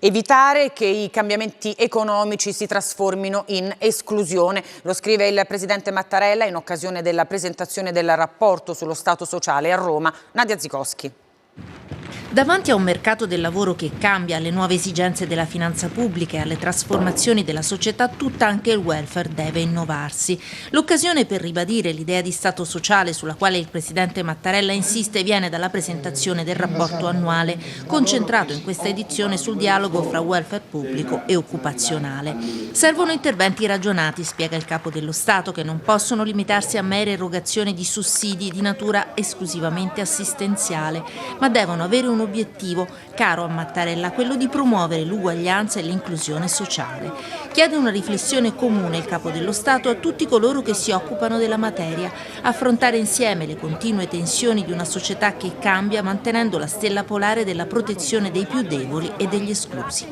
Evitare che i cambiamenti economici si trasformino in esclusione, lo scrive il Presidente Mattarella in occasione della presentazione del rapporto sullo Stato sociale a Roma. Nadia Zikowski. Davanti a un mercato del lavoro che cambia, alle nuove esigenze della finanza pubblica e alle trasformazioni della società tutta, anche il welfare deve innovarsi. L'occasione per ribadire l'idea di Stato sociale sulla quale il Presidente Mattarella insiste viene dalla presentazione del rapporto annuale, concentrato in questa edizione sul dialogo fra welfare pubblico e occupazionale. Servono interventi ragionati, spiega il Capo dello Stato, che non possono limitarsi a mere erogazioni di sussidi di natura esclusivamente assistenziale, ma devono avere un obiettivo caro a Mattarella, quello di promuovere l'uguaglianza e l'inclusione sociale. Chiede una riflessione comune il Capo dello Stato a tutti coloro che si occupano della materia, affrontare insieme le continue tensioni di una società che cambia mantenendo la stella polare della protezione dei più deboli e degli esclusi.